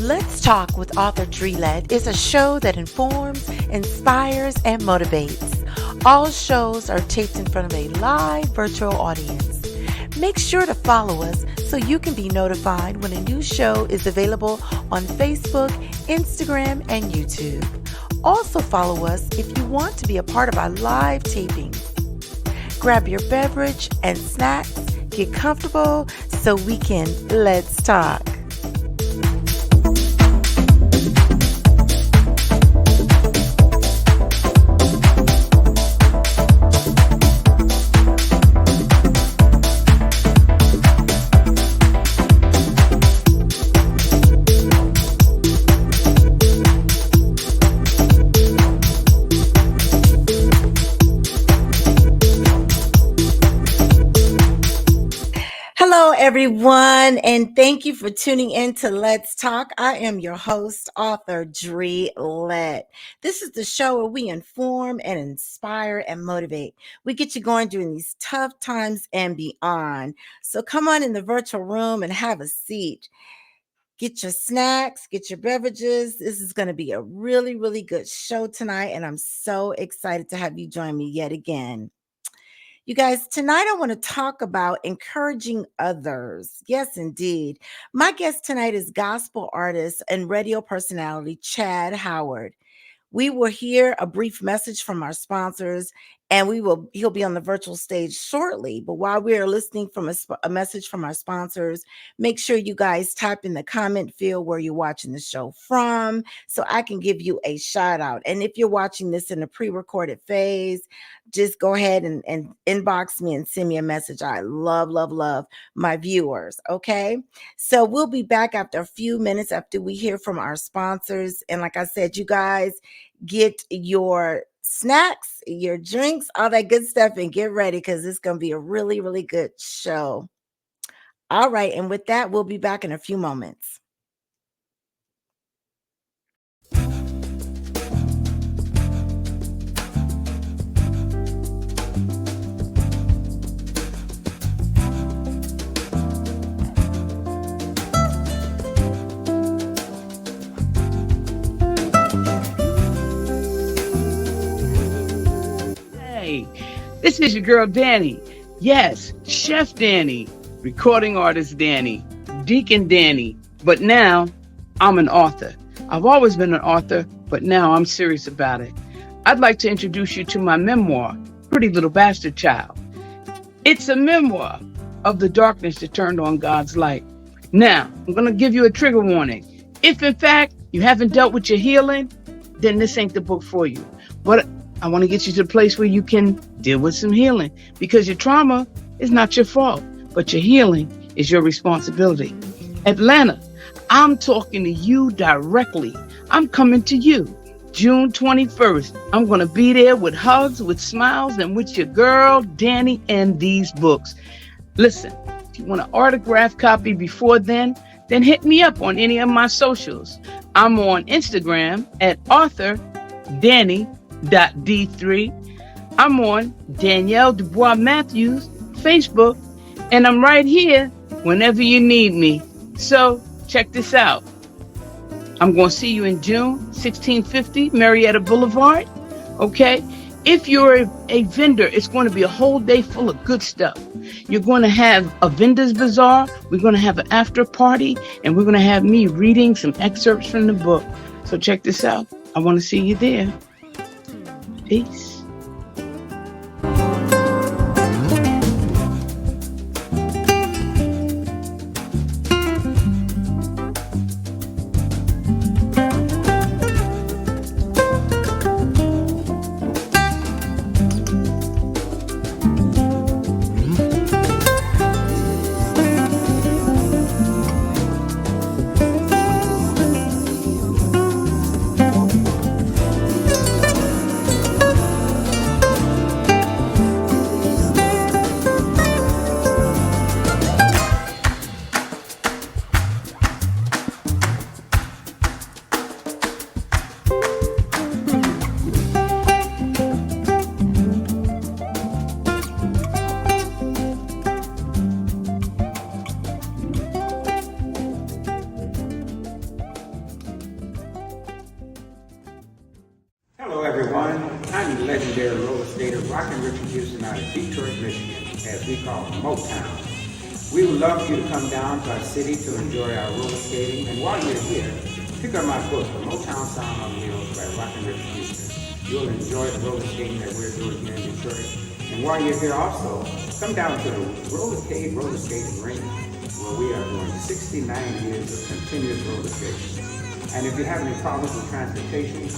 Let's Talk with author Dre Lett is a show that informs, inspires, and motivates. All shows are taped in front of a live virtual audience. Make sure to follow us so you can be notified when a new show is available on Facebook, Instagram, and YouTube. Also follow us if you want to be a part of our live tapings. Grab your beverage and snacks, get comfortable so we can let's talk. Hello, everyone, and thank you for tuning in to Let's Talk. I am your host, author Dre Lett. This is the show where we inform and inspire and motivate. We get you going during these tough times and beyond. So come on in the virtual room and have a seat. Get your snacks, get your beverages. This is going to be a really, really good show tonight, and I'm so excited to have you join me yet again. You guys, tonight I want to talk about encouraging others. Yes, indeed. My guest tonight is gospel artist and radio personality Chad Howard. We will hear a brief message from our sponsors, and he'll be on the virtual stage shortly. But while we are listening from a message from our sponsors, make sure you guys type in the comment field where you're watching the show from so I can give you a shout out. And if you're watching this in a pre-recorded phase, just go ahead and inbox me and send me a message. I love my viewers. Okay. So we'll be back after a few minutes after we hear from our sponsors. And like I said, you guys get your snacks, your drinks, all that good stuff, and get ready because it's going to be a really, really good show. All right. And with that, we'll be back in a few moments. This is your girl, Danny. Yes, Chef Danny, recording artist Danny, Deacon Danny. But now I'm an author. I've always been an author, but now I'm serious about it. I'd like to introduce you to my memoir, Pretty Little Bastard Child. It's a memoir of the darkness that turned on God's light. Now, I'm going to give you a trigger warning. If, in fact, you haven't dealt with your healing, then this ain't the book for you. But I want to get you to the place where you can deal with some healing, because your trauma is not your fault, but your healing is your responsibility. Atlanta, I'm talking to you directly. I'm coming to you June 21st. I'm going to be there with hugs, with smiles, and with your girl, Danny, and these books. Listen, if you want an autographed copy before then hit me up on any of my socials. I'm on Instagram at author Danny.D3. I'm on Danielle Dubois Matthews Facebook, and I'm right here whenever you need me. So check this out. I'm going to see you in June, 1650 Marietta Boulevard. Okay. If you're a vendor, it's going to be a whole day full of good stuff. You're going to have a vendor's bazaar. We're going to have an after party, and we're going to have me reading some excerpts from the book. So check this out. I want to see you there. Peace. the legendary roller skater rockin' Richard Houston out of Detroit, Michigan, as we call Motown. We would love for you to come down to our city to enjoy our roller skating. And while you're here, pick up my book, The Motown Sound on Wheels by Rockin' Richard Houston. You'll enjoy the roller skating that we're doing here in Detroit. And while you're here also, come down to the Rollercade roller skating rink where we are doing 69 years of continuous roller skating. And if you have any problems with transportation,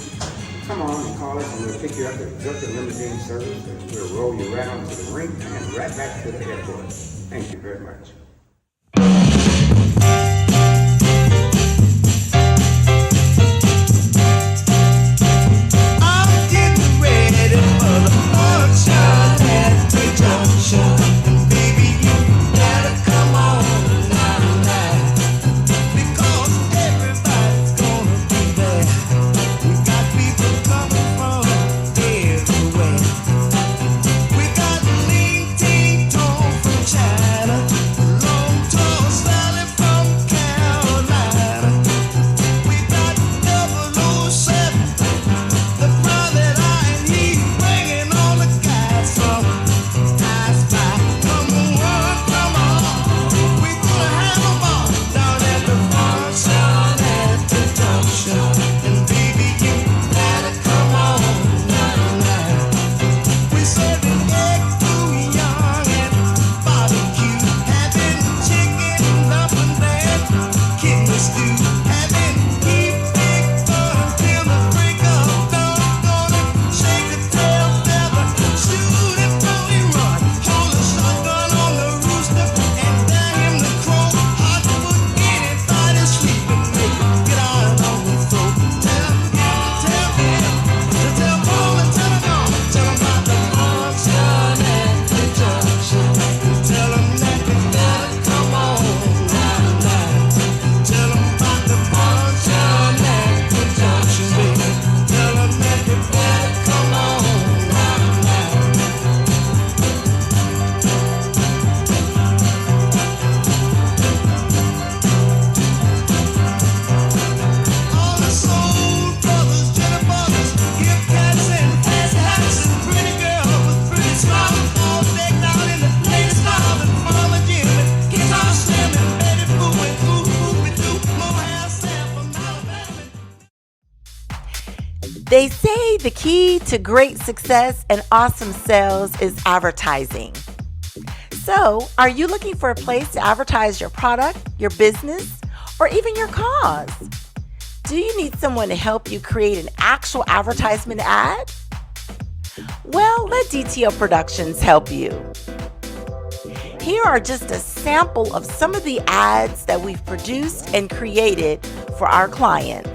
come on and call us and we'll pick you up at the limousine service and we'll roll you right onto the rink and right back to the airport. Thank you very much. I'm getting ready for the function at the junction. And baby, you gotta come on tonight, because everybody's gonna be there. We got people coming from everywhere. We got Ling Ting Tong from China, Long Tall Sally from Carolina. We got 007, the private eye, and he's bringing all the guys from I Spy. Come on, come on, we gonna have a ball down at the function at the junction. And baby, you gotta come on tonight. We serving egg too young and barbecue, having chicken dumpling and kidney stew, having beef big fun till the break of dawn. Gonna shake the tail feather, shoot it till he run, hold a shotgun on the rooster and dare him to crow. Hard to put anybody sleeping, make him get out on the floor. Tell Paul and tell him all, tell him about the function at the junction. Tell him that they gotta come on tonight. Tell him about the function at the junction, baby. Tell him that they gotta come on tonight. All the soul brothers, Jenny brothers, hip cats and fancy hats and pretty girls with pretty smiles, all decked out in the latest style. And Mama Jimmy, guitar slamming, Betty Boo and Ooh-Ooh-Doo, Mohair Sam from Alabama. They say the key to great success and awesome sales is advertising. So, are you looking for a place to advertise your product, your business, or even your cause? Do you need someone to help you create an actual advertisement ad? Well, let DTO Productions help you. Here are just a sample of some of the ads that we've produced and created for our clients.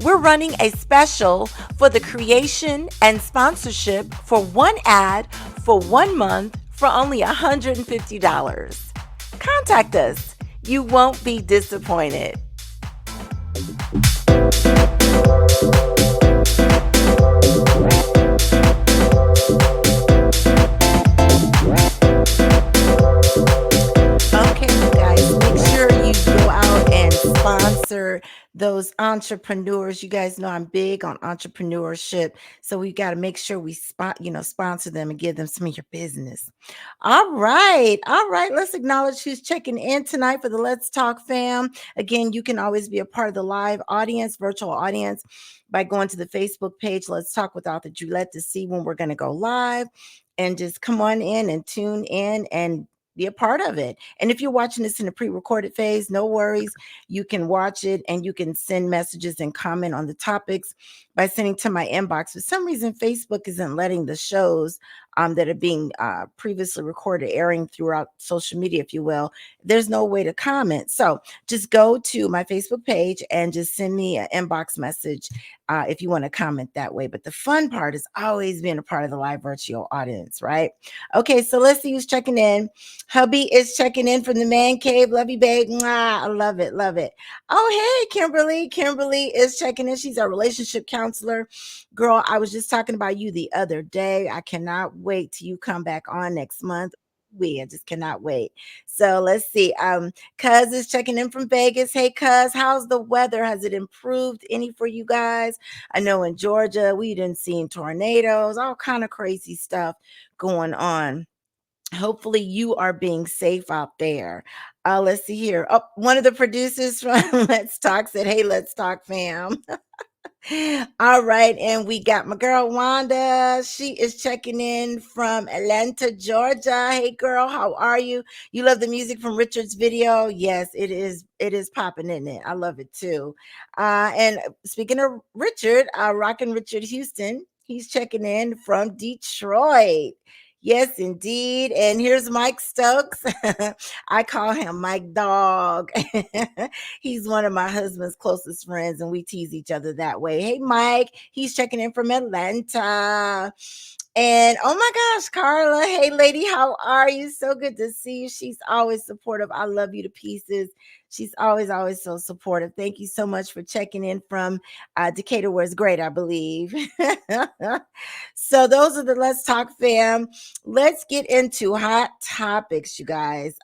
We're running a special for the creation and sponsorship for one ad for 1 month for only $150. Contact us. You won't be disappointed. Okay, you guys, make sure you go out and sponsor those entrepreneurs. You guys know I'm big on entrepreneurship, so we got to make sure we sponsor them and give them some of your business. All right. Let's acknowledge who's checking in tonight for the Let's Talk fam. Again, you can always be a part of the live audience, virtual audience, by going to the Facebook page. Let's Talk with Author Dre Lett to see when we're going to go live, and just come on in and tune in and be a part of it. And if you're watching this in the pre-recorded phase, no worries. You can watch it and you can send messages and comment on the topics by sending to my inbox. For some reason, Facebook isn't letting the shows that are being previously recorded airing throughout social media, if you will. There's no way to comment. So just go to my Facebook page and just send me an inbox message if you want to comment that way. But the fun part is always being a part of the live virtual audience, right? Okay, so let's see who's checking in. Hubby is checking in from the man cave. Love you, babe. Mwah, I love it. Love it. Oh, hey, Kimberly. Kimberly is checking in. She's our relationship counselor. Girl, I was just talking about you the other day. I cannot wait till you come back on next month. I just cannot wait. So let's see. Cuz is checking in from Vegas. Hey, Cuz, how's the weather? Has it improved any for you guys? I know in Georgia we didn't see tornadoes, all kind of crazy stuff going on. Hopefully you are being safe out there. Let's see here. Oh, one of the producers from Let's Talk said, hey, Let's Talk fam. All right, and we got my girl Wanda. She is checking in from Atlanta, Georgia. Hey girl, how are you? You love the music from Richard's video? Yes, it is. It is popping, isn't it? I love it too. And speaking of Richard, rocking Richard Houston, he's checking in from Detroit. Yes, indeed. And here's Mike Stokes. I call him Mike Dog. He's one of my husband's closest friends, and we tease each other that way. Hey, Mike, he's checking in from Atlanta. And oh my gosh, Carla, hey lady, how are you? So good to see you. She's always supportive. I love you to pieces. She's always so supportive. Thank you so much for checking in from Decatur, where it's great, I believe. So those are the Let's Talk fam. Let's get into hot topics, you guys.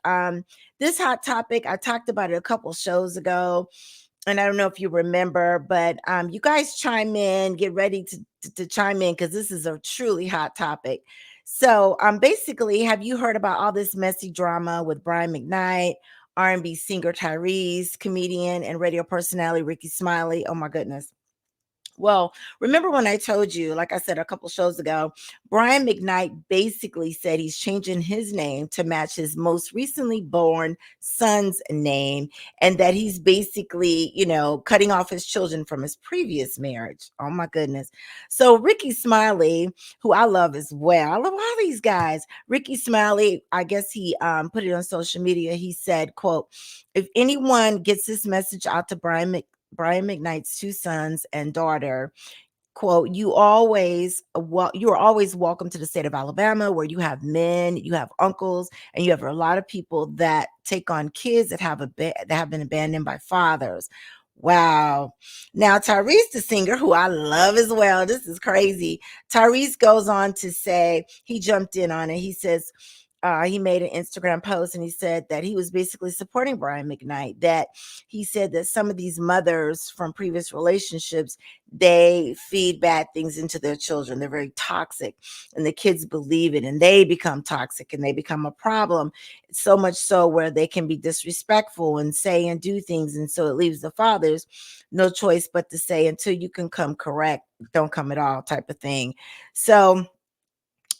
This hot topic, I talked about it a couple shows ago, and I don't know if you remember, but you guys chime in, get ready to chime in, because this is a truly hot topic. So basically, have you heard about all this messy drama with Brian McKnight, R&B singer Tyrese, comedian and radio personality Ricky Smiley? Oh my goodness. Well, remember when I told you, like I said a couple shows ago, Brian McKnight basically said he's changing his name to match his most recently born son's name, and that he's basically, cutting off his children from his previous marriage. Oh my goodness. So Ricky Smiley, who I love as well, I love all these guys. Ricky Smiley, I guess he put it on social media. He said, quote, if anyone gets this message out to Brian McKnight's two sons and daughter, quote, you are always welcome to the state of Alabama, where you have men, you have uncles, and you have a lot of people that take on kids that have been abandoned by fathers. Wow. Now, Tyrese, the singer, who I love as well, this is crazy. Tyrese goes on to say, he jumped in on it. He says, he made an Instagram post and he said that he was basically supporting Brian McKnight. That he said that some of these mothers from previous relationships, they feed bad things into their children. They're very toxic, and the kids believe it, and they become toxic and they become a problem. So much so where they can be disrespectful and say and do things. And so it leaves the fathers no choice but to say, until you can come correct, don't come at all, type of thing. So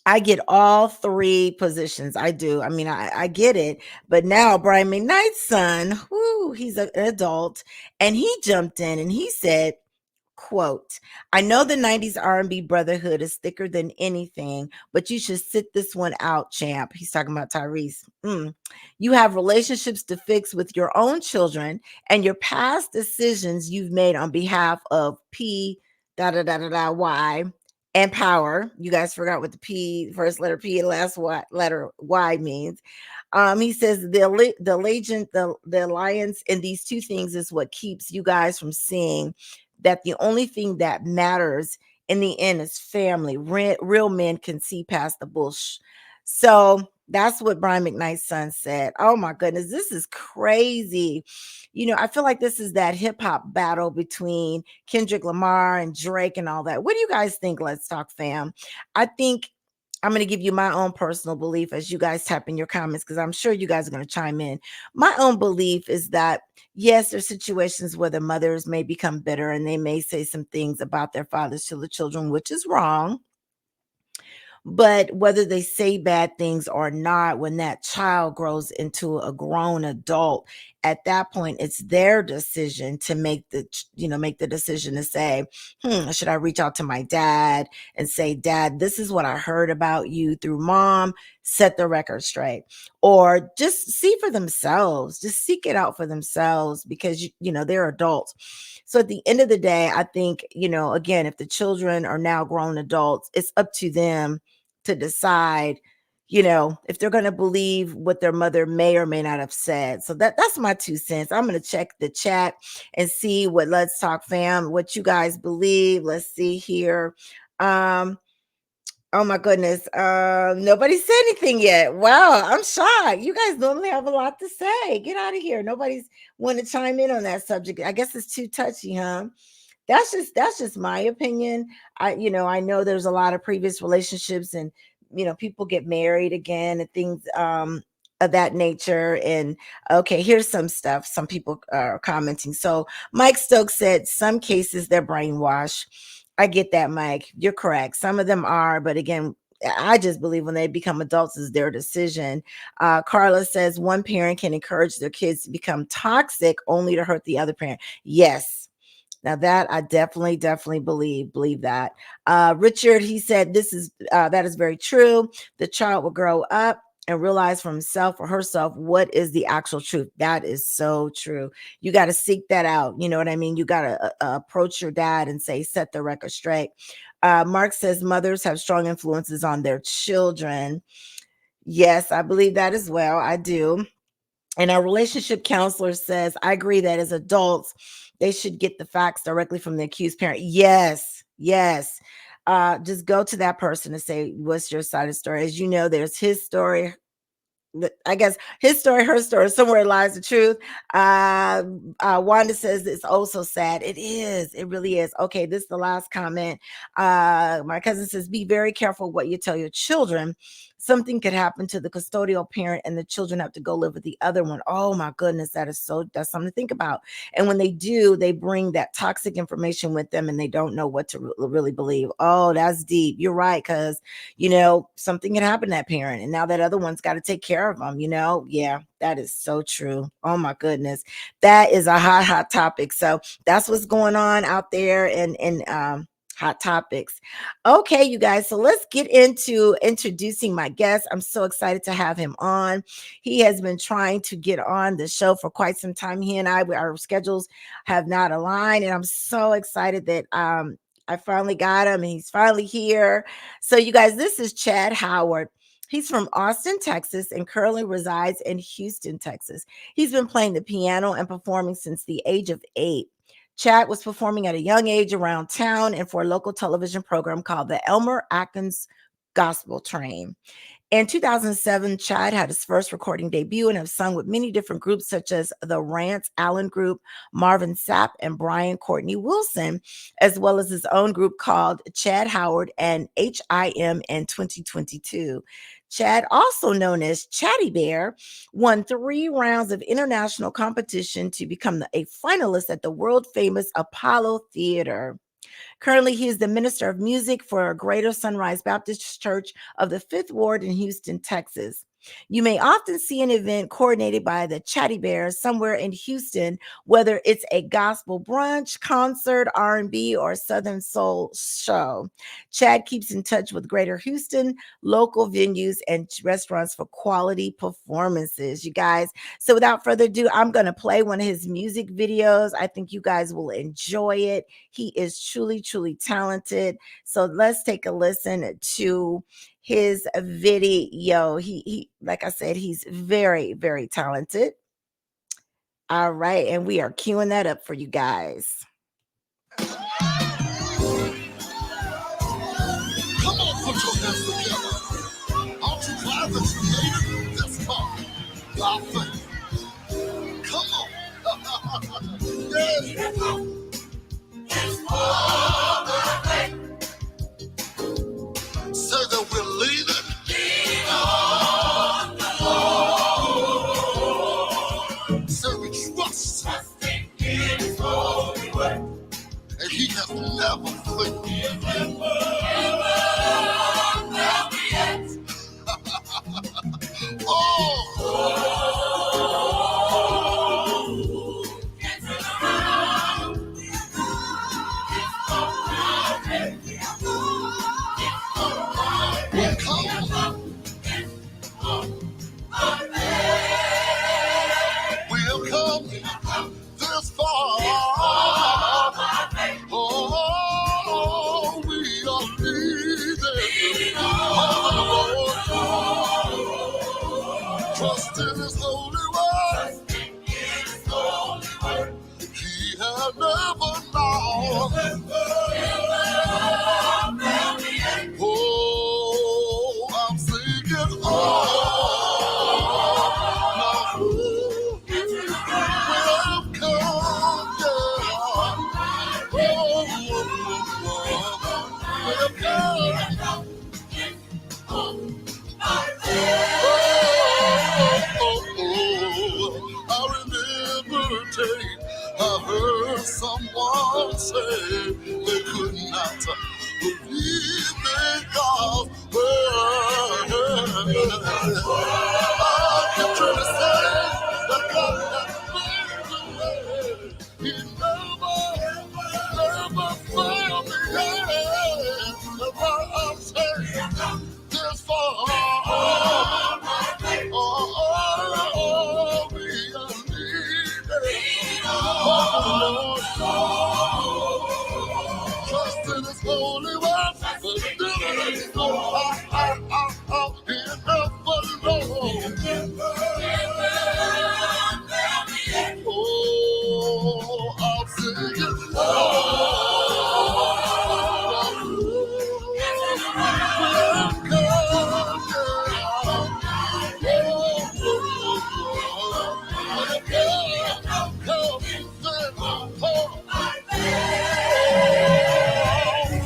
I get all three positions. I do. I mean, I get it. But now Brian McKnight's son, he's an adult, and he jumped in and he said, quote, I know the 90s R&B brotherhood is thicker than anything, but you should sit this one out, champ. He's talking about Tyrese. You have relationships to fix with your own children and your past decisions you've made on behalf of P da da da da da Y and power. You guys forgot what the P, first letter P, last letter Y means. He says the alliance in these two things is what keeps you guys from seeing that the only thing that matters in the end is family. Real men can see past the bush. So that's what Brian McKnight's son said. Oh my goodness, this is crazy. I feel like this is that hip hop battle between Kendrick Lamar and Drake and all that. What do you guys think, Let's Talk fam? I think I'm going to give you my own personal belief as you guys type in your comments, because I'm sure you guys are going to chime in. My own belief is that, yes, there's situations where the mothers may become bitter and they may say some things about their fathers to the children, which is wrong. But whether they say bad things or not, when that child grows into a grown adult, at that point, it's their decision to make the decision to say, should I reach out to my dad and say, Dad, this is what I heard about you through mom, set the record straight. Or just see for themselves, just seek it out for themselves, because, they're adults. So at the end of the day, I think, again, if the children are now grown adults, it's up to them to decide, if they're going to believe what their mother may or may not have said. So that's my 2 cents. I'm going to check the chat and see what Let's Talk fam, what you guys believe. Let's see here. Oh my goodness. Nobody said anything yet. Wow, I'm shocked. You guys normally have a lot to say. Get out of here. Nobody's want to chime in on that subject. I guess it's too touchy, huh? That's just my opinion. I know there's a lot of previous relationships, and people get married again and things of that nature. And okay, here's some stuff some people are commenting. So Mike Stokes said some cases they're brainwashed. I get that, Mike. You're correct. Some of them are, but again, I just believe when they become adults is their decision. Carla says one parent can encourage their kids to become toxic only to hurt the other parent. Yes, now that I definitely believe that. Richard, he said that is very true. The child will grow up and realize for himself or herself what is the actual truth. That is so true. You got to seek that out. You know what I mean? You got to approach your dad and say, set the record straight. Mark says mothers have strong influences on their children. Yes, I believe that as well. I do. And our relationship counselor says, I agree that as adults, they should get the facts directly from the accused parent. Yes, yes. Just go to that person and say, what's your side of the story? As you know, there's his story, I guess his story, her story, somewhere lies the truth. Wanda says it's also sad. It is. It really is. Okay, this is the last comment. My cousin says, be very careful what you tell your children. Something could happen to the custodial parent and the children have to go live with the other one. Oh my goodness, that's something to think about. And when they do, they bring that toxic information with them and they don't know what to really believe. Oh, that's deep. You're right, because something can happen to that parent. And now that other one's got to take care of them, Yeah, that is so true. Oh my goodness. That is a hot topic. So that's what's going on out there in hot topics. Okay, you guys. So let's get into introducing my guest. I'm so excited to have him on. He has been trying to get on the show for quite some time. He and our schedules have not aligned, and I'm so excited that I finally got him and he's finally here. So, you guys, this is Chad Howard. He's from Austin, Texas, and currently resides in Houston, Texas. He's been playing the piano and performing since the age of 8. Chad was performing at a young age around town and for a local television program called the Elmer Atkins Gospel Train. In 2007, Chad had his first recording debut and have sung with many different groups such as the Rance Allen Group, Marvin Sapp, and Brian Courtney Wilson, as well as his own group called Chad Howard and HIM in 2022. Chad, also known as Chaddybear, won 3 rounds of international competition to become a finalist at the world famous Apollo Theater. Currently, he is the minister of music for Greater Sunrise Baptist Church of the Fifth Ward in Houston, Texas. You may often see an event coordinated by the Chaddybears somewhere in Houston, whether it's a gospel brunch, concert, R&B, or Southern Soul show. Chad keeps in touch with Greater Houston, local venues, and restaurants for quality performances, you guys. So without further ado, I'm going to play one of his music videos. I think you guys will enjoy it. He is truly talented. So let's take a listen to his video. He like I said, he's very talented. All right, and we are queuing that up for you guys. by faith. Come on. Yeah. Say that we're leaning. Say we trust. And he has never failed. We'll come this far. Oh, we are leading. Trust in his holy word. He has never lost. Oh, I'm singing. Oh, I remember a day I heard someone say they could not believe in God's word. I kept trying to say that God had made a way. He never failed me yet. That's why I'm saying this far. We are leading. Trust in his holy word, but still it's so he never knows. Oh, I'm singing.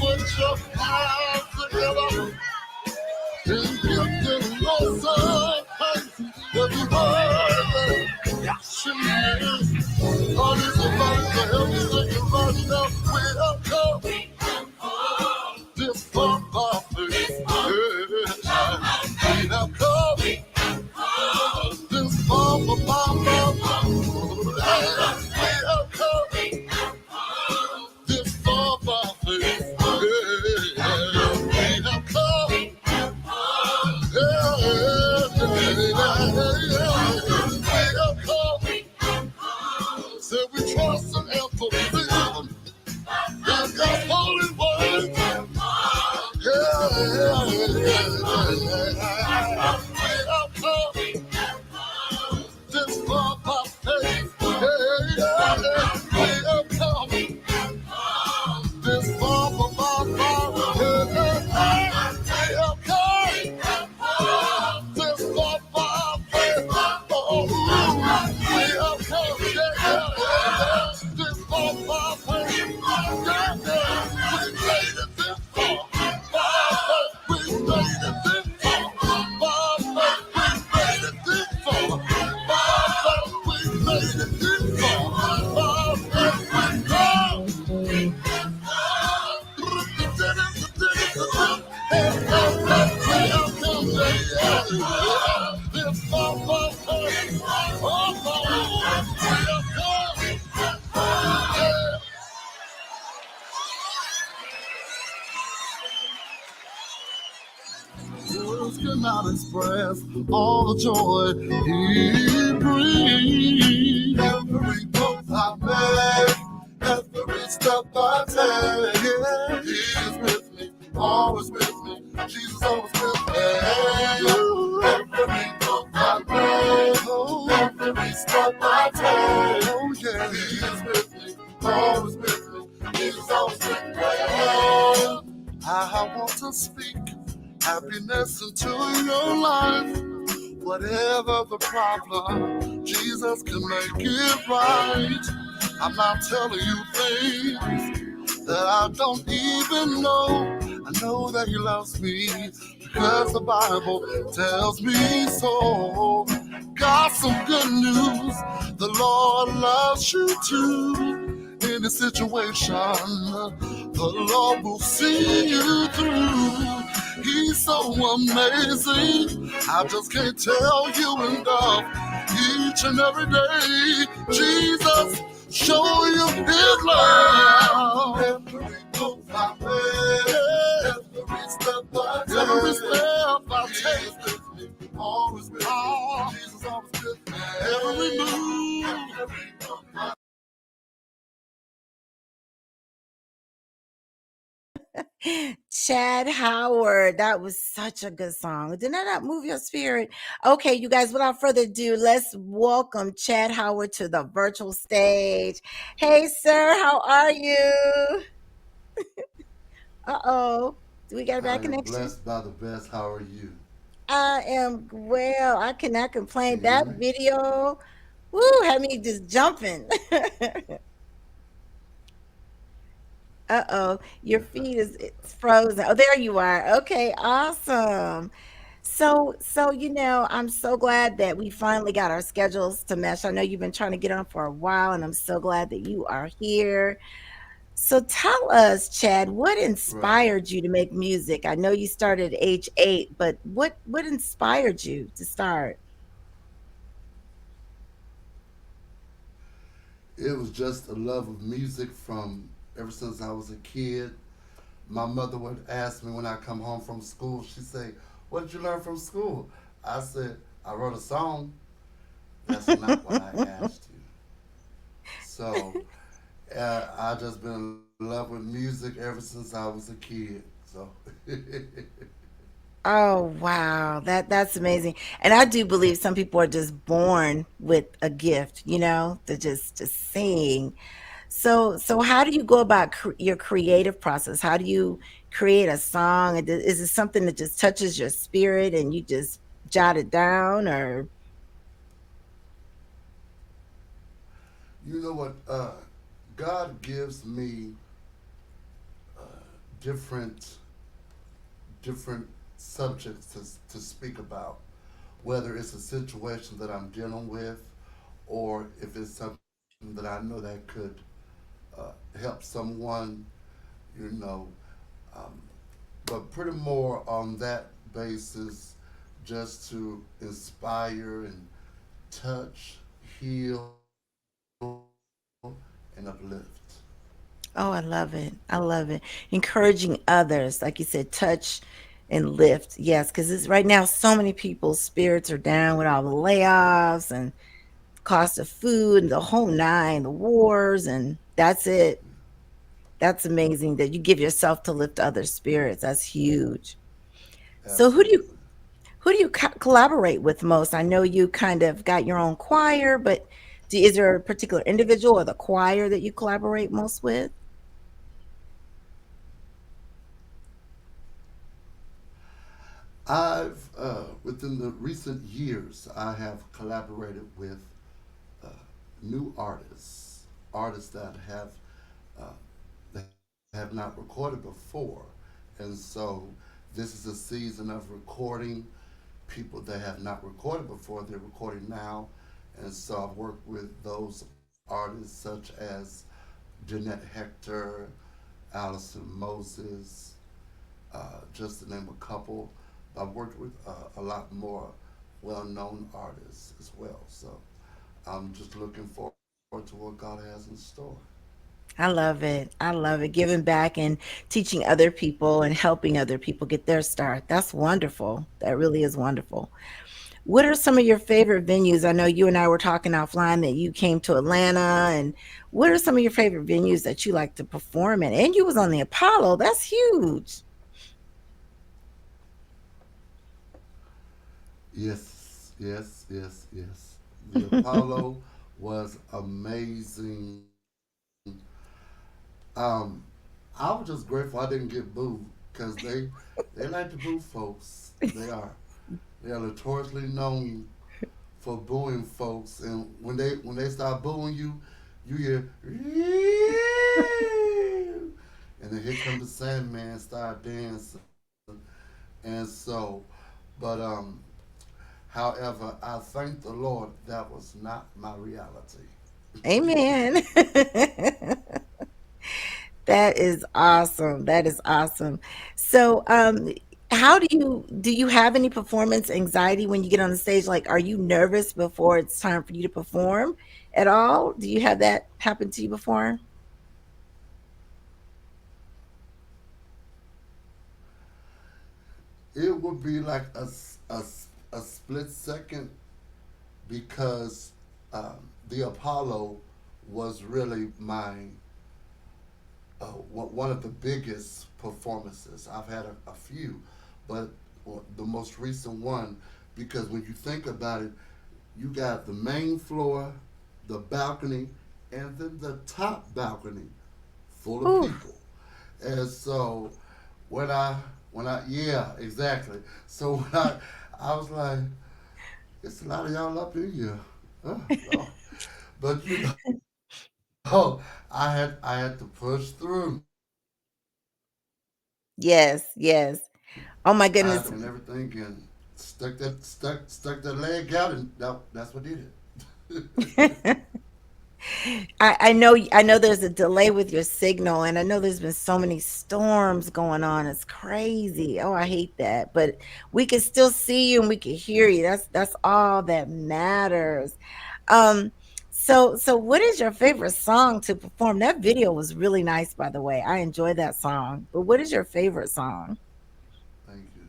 Put your hands together and give the Lord some praise. Everybody, she is. All these about to help me sing it right now. We have come this far by faith. We have come this far by this far by faith. We have come. We have come. Say we trust and believe in God's holy word. Yeah. We have come this far by faith. We have come this far by faith. We have come this far by faith. Oh, we have come this far by faith. We made it this far by faith. We made it this far by faith. We made it this far by faith. We made it this far by faith. Words cannot express all the joy he brings. Every move I make, every step I take, he is with me, always with me. Jesus always with me. Every move I make, every step I take, oh yeah, he is with me, always with me. Jesus always with me. I want to speak happiness into your life. Whatever the problem, Jesus can make it right. I'm not telling you things that I don't even know. I know that He loves me because the Bible tells me so. Got some good news. The Lord loves you too. In a situation, the Lord will see you through. He's so amazing. I just can't tell you enough. Each and every day, Jesus, show you His love. Every move I make, every step I take, always with me. Jesus always with me. Every move. Chad Howard, that was such a good song. Did that not move your spirit? Okay, you guys, without further ado, let's welcome Chad Howard to the virtual stage. Hey, sir, how are you? Uh-oh. Do we got a bad I am connection? blessed by the best. How are you? I am well. I cannot complain. Can you hear That me? video, woo, had me just jumping. Uh-oh, your feed is it's frozen. Oh, there you are. Okay, awesome. So, I'm so glad that we finally got our schedules to mesh. I know you've been trying to get on for a while, and I'm so glad that you are here. So tell us, Chad, what Right. inspired you to make music? I know you started at age 8, but what inspired you to start? It was just a love of music from ever since I was a kid. My mother would ask me when I come home from school, she'd say, "What did you learn from school?" I said, "I wrote a song." That's not what I asked you. So I just been in love with music ever since I was a kid. So Oh, wow. That's amazing. And I do believe some people are just born with a gift, to just sing. So how do you go about your creative process? How do you create a song? And is it something that just touches your spirit and you just jot it down or you know what? God gives me different different subjects to speak about, whether it's a situation that I'm dealing with or if it's something that I know that could help someone, you know. Um, but pretty more on that basis, just to inspire and touch, heal, and uplift. oh, I love it. I love it. Encouraging others, like you said, touch and lift. Yes, because it's right now so many people's spirits are down with all the layoffs and cost of food and the whole nine, the wars, and that's it. That's amazing that you give yourself to lift other spirits. That's huge. So Absolutely. who do you collaborate with most? I know you kind of got your own choir, but is there a particular individual or the choir that you collaborate most with? Within the recent years, I have collaborated with uh, new artists, artists that uh, have not recorded before, and so this is a season of recording people that have not recorded before. They're recording now, and so I've worked with those artists such as Jeanette Hector, Allison Moses, just to name a couple. I've worked with a lot more well-known artists as well. So I'm just looking forward to what God has in store. I love it. I love it. Giving back and teaching other people and helping other people get their start. That's wonderful. That really is wonderful. What are some of your favorite venues? I know you and I were talking offline that you came to Atlanta, and what are some of your favorite venues that you like to perform in? And you was on the Apollo. That's huge. Yes, yes, yes, yes. The Apollo was amazing. Um, I was just grateful I didn't get booed because they like to boo folks. They are. They are notoriously known for booing folks, and when they start booing you, you hear, and then here come the Sandman start dancing, and so, but however, I thank the Lord that was not my reality. Amen. That is awesome. That is awesome. So, how do you have any performance anxiety when you get on the stage? Like, are you nervous before it's time for you to perform at all? Do you have that happen to you before? It would be like a split second because the Apollo was really my one of the biggest performances. I've had a few, but the most recent one, because when you think about it, you got the main floor, the balcony, and then the top balcony full of Ooh, people. And so when I yeah, exactly. So I was like, it's a lot of y'all up in here. Lord. But I had to push through. yes, yes. Oh my I had goodness. to and everything and stuck that leg out, and that's what did it. I know there's a delay with your signal, and I know there's been so many storms going on. It's crazy. Oh, I hate that. But we can still see you and we can hear you. That's all that matters. Um, so what is your favorite song to perform? That video was really nice, by the way. I enjoyed that song. But what is your favorite song? Thank you.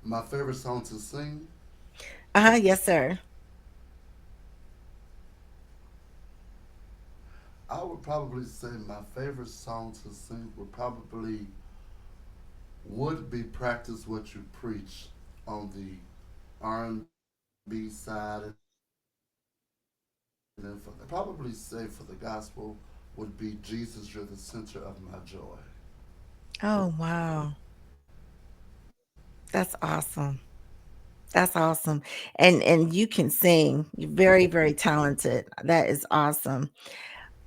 My favorite song to sing, Uh-huh, yes, sir. I would probably say my favorite song to sing would be "Practice What You Preach" on the R&B side, and then probably say for the gospel would be "Jesus, You're the Center of My Joy." Oh, wow. That's awesome. That's awesome. And you can sing. You're very, very talented. That is awesome.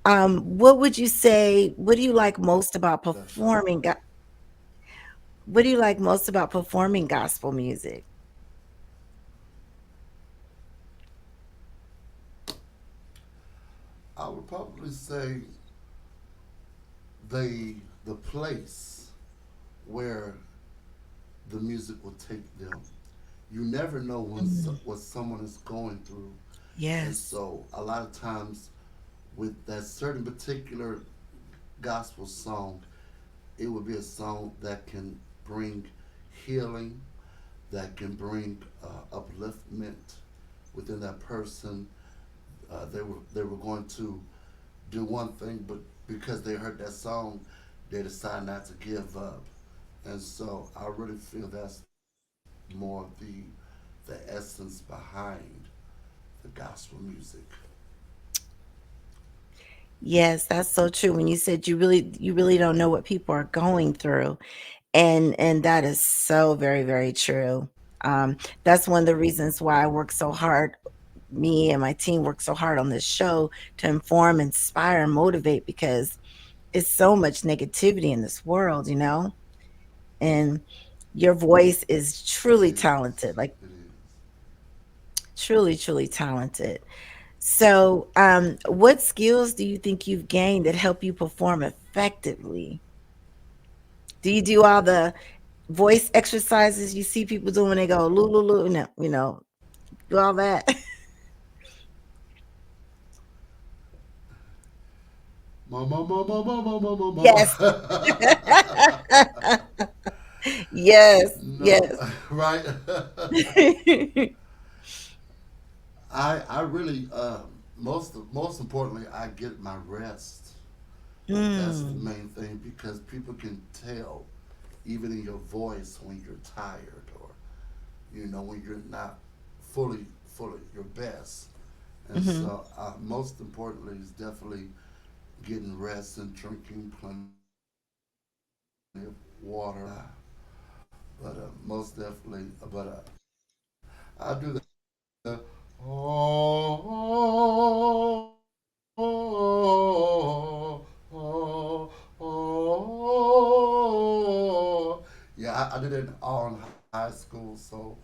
What would you say, what do you like most about Bless y'all. what do you like most about performing gospel music? I would probably say the the place where the music will take them. You never know Mm, what someone is going through, and yes. so a lot of times with that certain particular gospel song, it would be a song that can bring healing, that can bring upliftment within that person. They were going to do one thing, but because they heard that song, they decide not to give up. And so I really feel that's more of the essence behind the gospel music. Yes, that's so true. When you said you really don't know what people are going through. And that is so very, very true. That's one of the reasons why I work so hard. Me and my team work so hard on this show to inform, inspire, and motivate because it's so much negativity in this world, you know? And your voice is It truly is. talented, like It is. truly, truly talented. So, what skills do you think you've gained that help you perform effectively? Do you do all the voice exercises you see people doing when they go lulu lulu? No, do all that. Mama, mama, mama, mama, Yes, mama. yes, No, yes. right? I really most importantly I get my rest. That's the Mm, main thing because people can tell even in your voice when you're tired or when you're not fully your best. And mhm. so most importantly is definitely getting rest and drinking plenty of water. water, but most definitely. But I do the yeah. I did it all in high school, so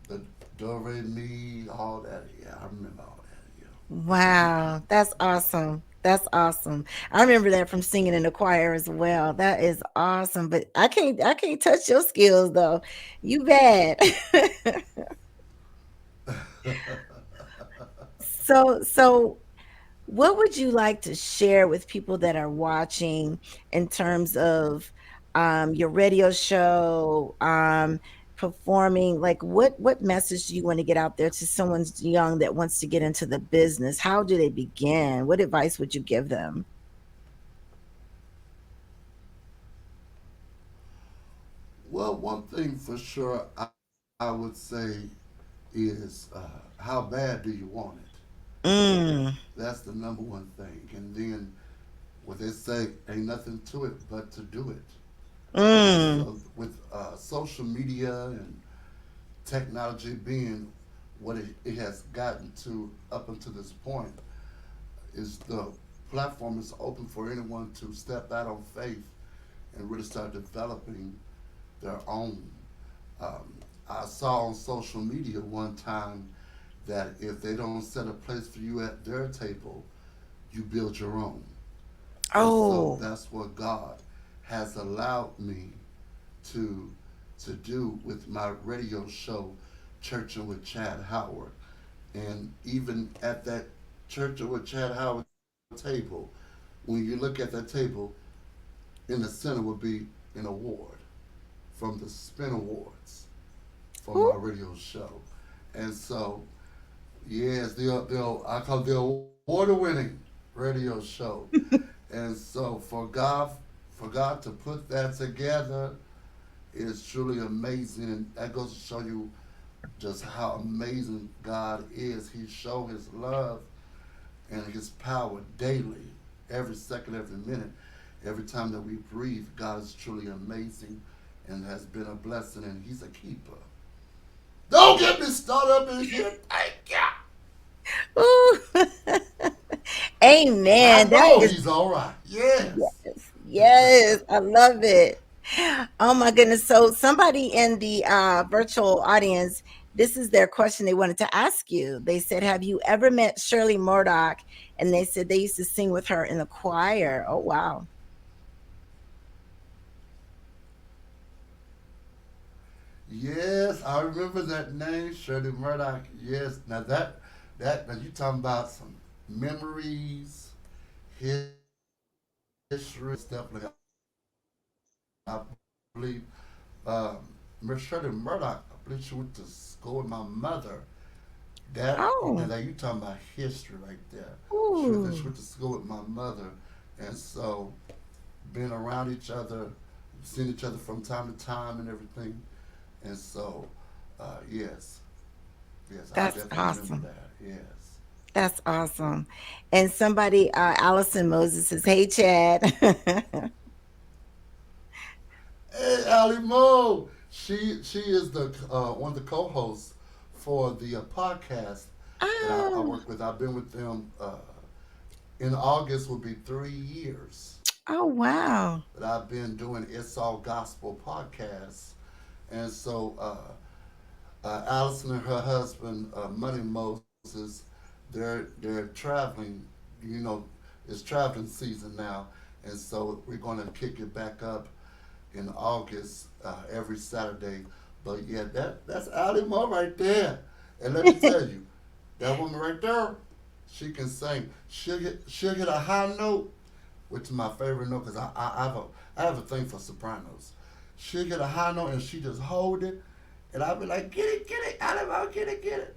the do re mi, all that. Yeah, I remember all that. Yeah. Wow, that's awesome. That's awesome. I remember that from singing in the choir as well. That is awesome. But I can't touch your skills though. You bad. So what would you like to share with people that are watching in terms of your radio show, performing? Like, what message do you want to get out there to someone young that wants to get into the business? How do they begin? What advice would you give them? Well, one thing for sure I would say is how bad do you want it? Mm, That's the number one thing. And then what they say, ain't nothing to it but to do it. And mm. so with social media and technology being what it has gotten to up until this point, is the platform is open for anyone to step out on faith and really start developing their own. Um, I saw on social media one time that if they don't set a place for you at their table, you build your own. And so Oh, that's what God has allowed me to to do with my radio show, Churching with Chad Howard. And even at that Churching with Chad Howard table, when you look at that table, in the center would be an award from the Spin Awards for my ooh, radio show. And so, yes, the I call it the award-winning radio show. And so for God to put that together is truly amazing, and that goes to show you just how amazing God is. He shows His love and His power daily, every second, every minute, every time that we breathe. God is truly amazing and has been a blessing, and He's a keeper. Don't get me started up in here. Thank you. ooh. Because I Amen. That know is He's all right. Yes. yes, yes. I love it. Oh my goodness. So somebody in the virtual audience, this is their question they wanted to ask you. They said, have you ever met Shirley Murdoch? And they said they used to sing with her in the choir. Oh wow. Yes, I remember that name, Shirley Murdoch. Yes. Now you talking about some memories, history. Definitely, I believe Miss Shirley Murdoch. I believe she went to school with my mother. Now Oh. that you talking about history right there. She Ooh. went to school with my mother, and so being around each other, seeing each other from time to time, and everything. And so, yes, yes, I That's definitely remember awesome. that. Yes. That's awesome. And somebody, Allison Moses says, hey Chad. Hey, Ali Mo. She is the one of the co-hosts for the podcast that I Oh, work with. I've been with them. In August will be 3 years oh wow. that I've been doing It's All Gospel podcast, and so Allison and her husband, Money Moses, they're traveling. You know, it's traveling season now, and so we're going to kick it back up in August every Saturday. But yeah, that's Ali Mo right there. And let me tell you, that woman right there, she can sing. She'll hit a high note, which is my favorite note because I have a thing for sopranos. She'll get a high note and she just hold it, and I'll be like, get it, Ali Mo, get it.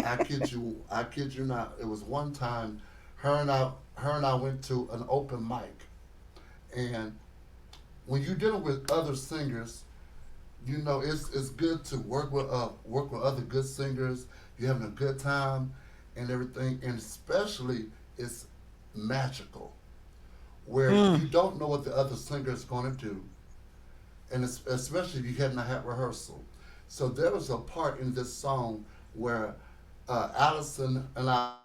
I kid you not. It was one time, her and I went to an open mic, and when you're dealing with other singers, you know it's good to work with other good singers. You're having a good time and everything, and especially it's magical where Mm, you don't know what the other singer is going to do. and especially if you had not had rehearsal. So there was a part in this song where Allison and I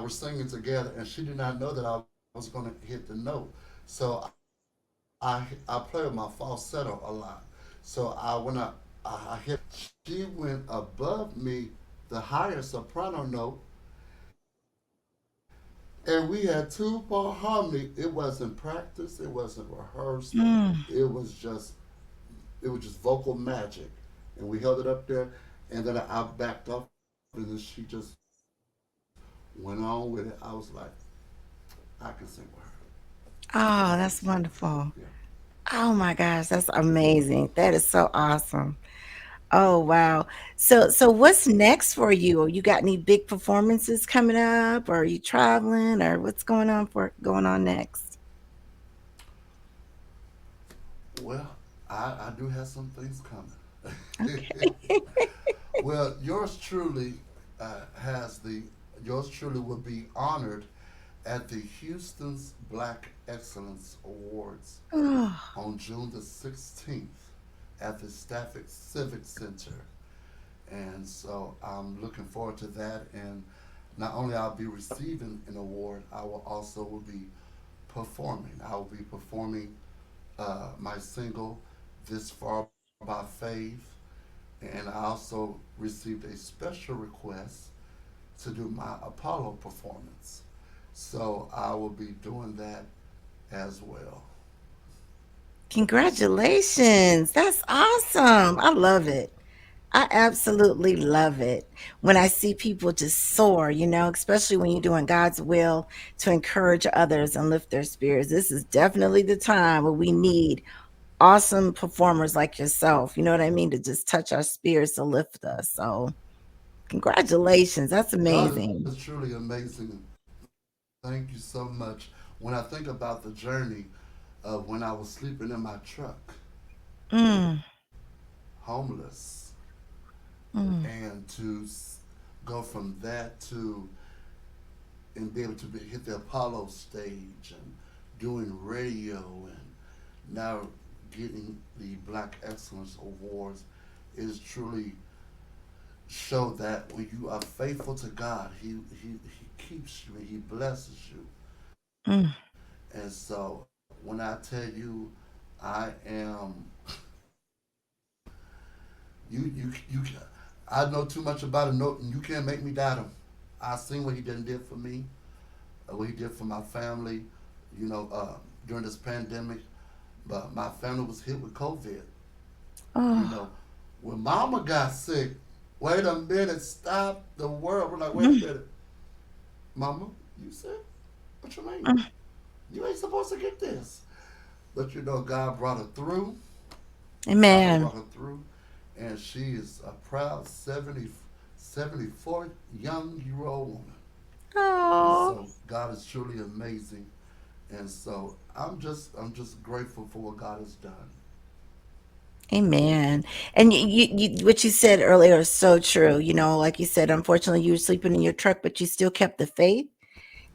were singing together, and she did not know that I was going to hit the note. So I play with my falsetto a lot. So I hit the note. She went above me, the higher soprano note, and we had two-part harmony. It wasn't practiced. It wasn't rehearsed. Mm. It was just it was just vocal magic, and we held it up there. And then I backed off, and then she just went on with it. I was like, I can sing with her. I can Oh, sing. that's Yeah. wonderful. Oh my gosh, that's amazing. That is so awesome. Oh wow. So what's next for you? You got any big performances coming up, or are you traveling, or what's going on next? Well, I do have some things coming. Okay. Well, yours truly will be honored at the Houston's Black Excellence Awards Oh, on June the 16th at the Stafford Civic Center. And so I'm looking forward to that. And not only I'll be receiving an award, I will be performing. I will be performing my single "This Far by Faith," and I also received a special request to do my Apollo performance. So I will be doing that as well. congratulations. That's awesome. I love it. I absolutely love it when I see people just soar, especially when you're doing God's will to encourage others and lift their spirits. This is definitely the time where we need awesome performers like yourself. You know what I mean? To just touch our spirits to lift us. So, congratulations. That's God is amazing. truly amazing. Thank you so much. When I think about the journey of when I was sleeping in my truck, Mm, homeless, mm, and go from that to and be able to hit the Apollo stage and doing radio and now getting the Black Excellence Awards is truly show that when you are faithful to God, He keeps you and He blesses you. mm. And so when I tell you, I am you I know too much about him. No, you can't make me doubt him. I seen what he did for me, what he did for my family. You know, during this pandemic, but my family was hit with COVID. You Oh, know, when Mama got sick, wait a minute, stop the world. We're like, wait a mm, minute, Mama, you sick? What you mean? mm. You ain't supposed to get this. But you know, God brought her through. God Amen. brought her through, and she is a proud 74 young-year-old woman. And Oh, so God is truly amazing. And so I'm just grateful for what God has done. amen. And what you said earlier is so true. Like you said, unfortunately, you were sleeping in your truck, but you still kept the faith.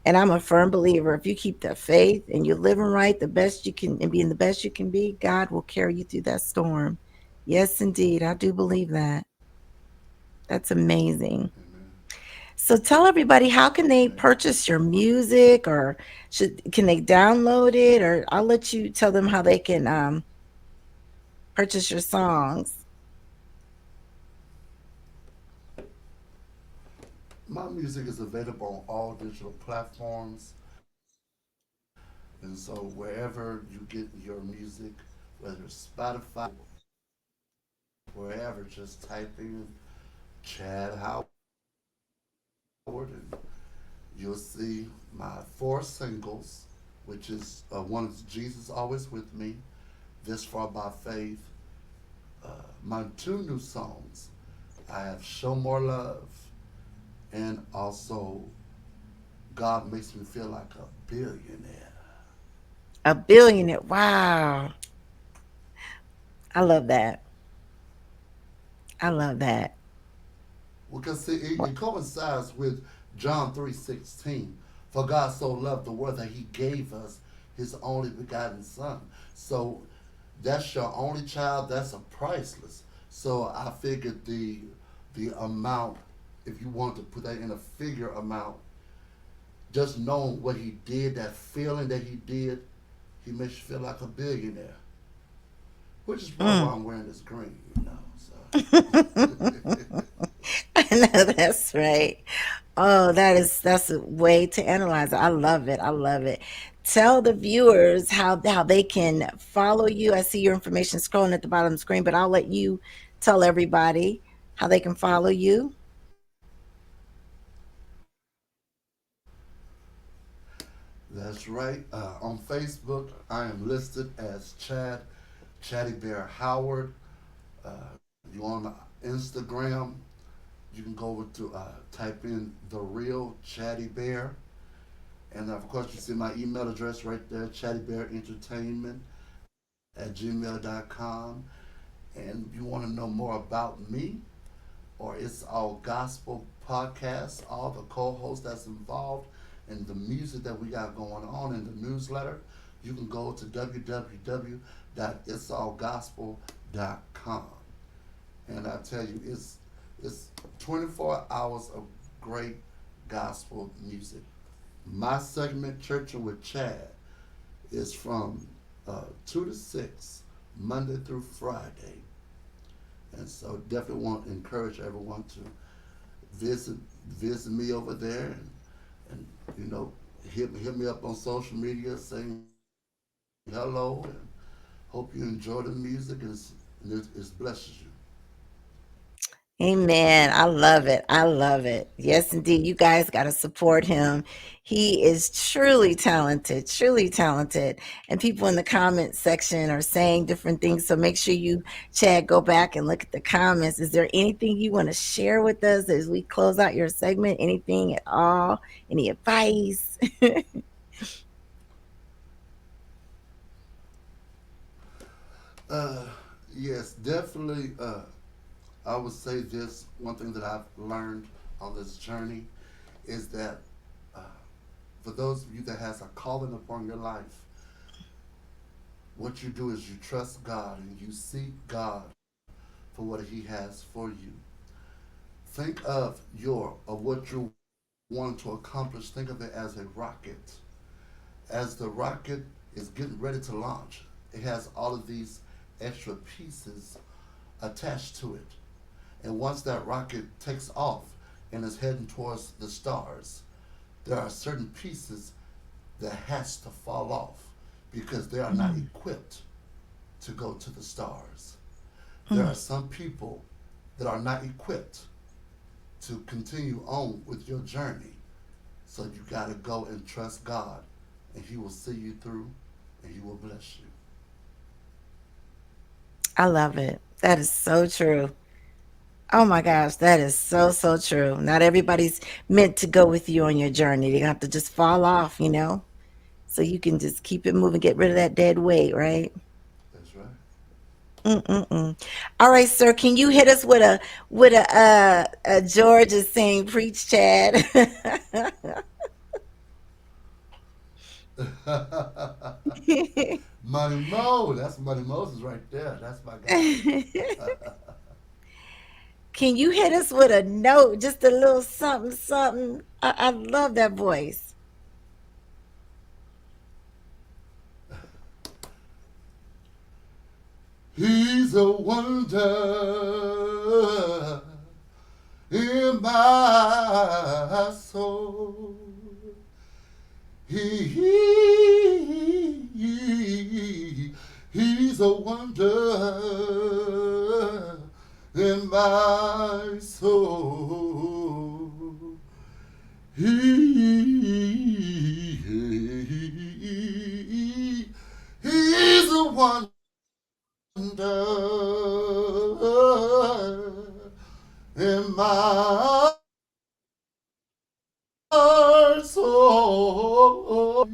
And I'm a firm believer if you keep that faith and you're living right the best you can and being the best you can be, God will carry you through that storm. Yes, indeed. I do believe that. That's amazing. Amen. So tell everybody, how can they Amen. purchase your music, or can they download it, or I'll let you tell them how they can purchase your songs. My music is available on all digital platforms. And so wherever you get your music, whether it's Spotify, wherever, just type in Chad Howard and you'll see my 4 singles, which is one is Jesus Always With Me, This Far by Faith. My 2 new songs, I have Show More Love and also God Makes Me Feel Like a Billionaire. A billionaire. Wow. I love that. I love that. Because see, it coincides with John 3:16. For God so loved the world that he gave us his only begotten son. So that's your only child, that's a priceless. So I figured the amount, if you want to put that in a figure amount, just knowing what he did, that feeling that he did, he makes you feel like a billionaire. Which is probably why Mm. I'm wearing this green, you know. So I know that's right. Oh, that's a way to analyze it. I love it. I love it. Tell the viewers how they can follow you. I see your information scrolling at the bottom of the screen, but I'll let you tell everybody how they can follow you. that's right. On Facebook, I am listed as Chaddy Bear Howard. You on Instagram, you can go over to type in the real Chatty Bear, and of course you see my email address right there, chattybearentertainment at gmail.com. And if you want to know more about me or It's All Gospel podcast, all the co-hosts that's involved, and the music that we got going on in the newsletter, you can go to www.itsallgospel.com. And I tell you, it's 24 hours of great gospel music. My segment, Churching with Chad, is from 2 to 6, Monday through Friday. And so definitely want to encourage everyone to visit visit me over there and you know hit me up on social media saying hello and hope you enjoy the music and it blesses you. Amen. I love it. I love it. Yes, indeed. You guys got to support him. He is truly talented, truly talented. And people in the comment section are saying different things. So make sure you, Chad, go back and look at the comments. Is there anything you want to share with us as we close out your segment? Anything at all? Any advice? Uh, yes, definitely. I would say this one thing that I've learned on this journey is that uh, for those of you that has a calling upon your life, what you do is you trust God and you seek God for what He has for you. Think of what you want to accomplish. Think of it as a rocket. As the rocket is getting ready to launch, it has all of these extra pieces attached to it. And once that rocket takes off and is heading towards the stars, there are certain pieces that has to fall off because they are not Mm, equipped to go to the stars. There mm. are some people that are not equipped to continue on with your journey. So you got to go and trust God, and He will see you through, and He will bless you. I love it. That is so true. Oh my gosh, that is so, so true. Not everybody's meant to go with you on your journey. They have to just fall off, so you can just keep it moving, get rid of that dead weight, right? That's right. Mm-mm-mm. All right, sir. Can you hit us with a George is saying, preach, Chad? Money Mo, that's Money Moses right there. That's my guy. Can you hit us with a note, just a little something, something? I love that voice. He's a wonder in my soul. He's a wonder in my soul. He's a wonder in my soul.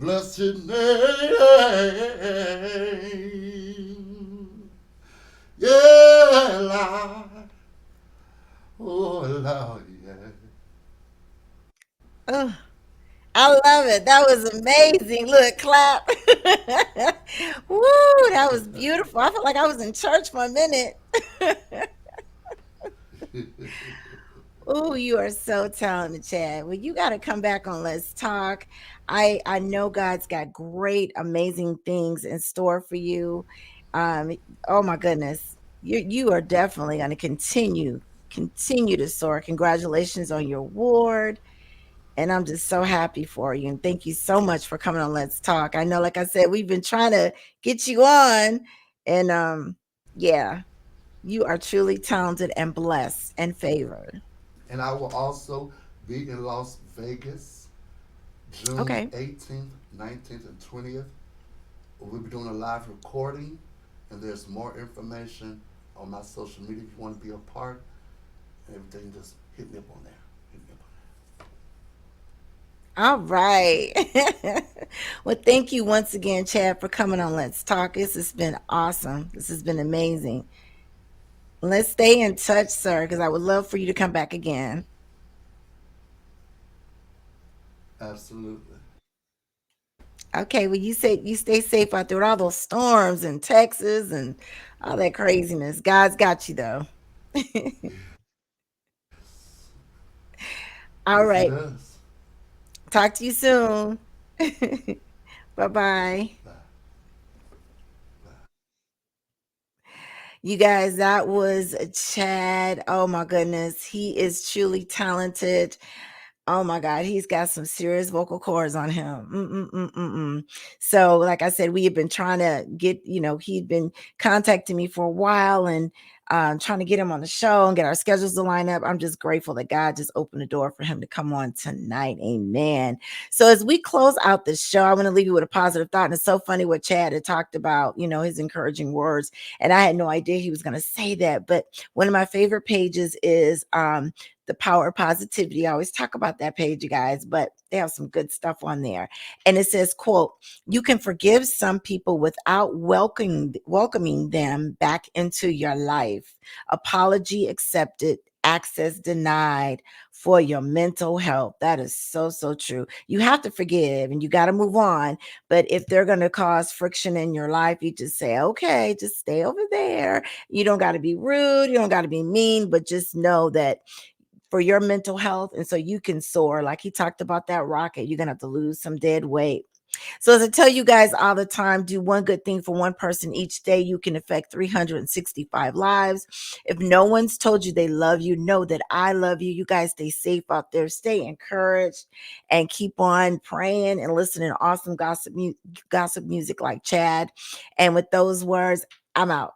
Bless your name. Yeah, Lord. Oh, Lord, yeah. Oh, I love it. That was amazing. Look, clap. Woo, that was beautiful. I felt like I was in church for a minute. Oh, you are so talented, Chad. Well, you got to come back on Let's Talk. I know God's got great, amazing things in store for you. Um, oh my goodness, you are definitely going to continue to soar. Congratulations on your award, and I'm just so happy for you. And thank you so much for coming on Let's Talk. I know, like I said, we've been trying to get you on, and yeah, you are truly talented and blessed and favored. And I will also be in Las Vegas June Okay. 18th, 19th, and 20th. We'll be doing a live recording, and there's more information on my social media if you want to be a part and everything. Just hit me up on there. Hit me up on All right. Well, thank you once again, Chad, for coming on Let's Talk. This has been awesome. This has been amazing. Let's stay in touch, sir, because I would love for you to come back again. there. Absolutely. Okay. Well, you stay safe out there with all those storms in Texas and all that craziness. God's got you though. All Yes, he right. does. Talk to you soon. Bye bye. Bye. Bye. You guys, that was Chad. Oh my goodness. He is truly talented. Oh my God, he's got some serious vocal cords on him. Mm-mm-mm-mm-mm. So, like I said, we have been trying to get, he'd been contacting me for a while and trying to get him on the show and get our schedules to line up. I'm just grateful that God just opened the door for him to come on tonight. Amen. So, as we close out the show, I want to leave you with a positive thought. And it's so funny what Chad had talked about, his encouraging words. And I had no idea he was going to say that. But one of my favorite pages is the power of positivity. I always talk about that page, you guys, but they have some good stuff on there. And it says, quote, you can forgive some people without welcoming them back into your life. Apology accepted, access denied for your mental health. That is so, so true. You have to forgive and you got to move on. But if they're going to cause friction in your life, you just say, okay, just stay over there. You don't got to be rude. You don't got to be mean, but just know that for your mental health. And so you can soar. Like he talked about that rocket, you're going to have to lose some dead weight. So, as I tell you guys all the time, do one good thing for one person each day. You can affect 365 lives. If no one's told you they love you, know that I love you. You guys stay safe out there, stay encouraged, and keep on praying and listening to awesome gossip music like Chad. And with those words, I'm out.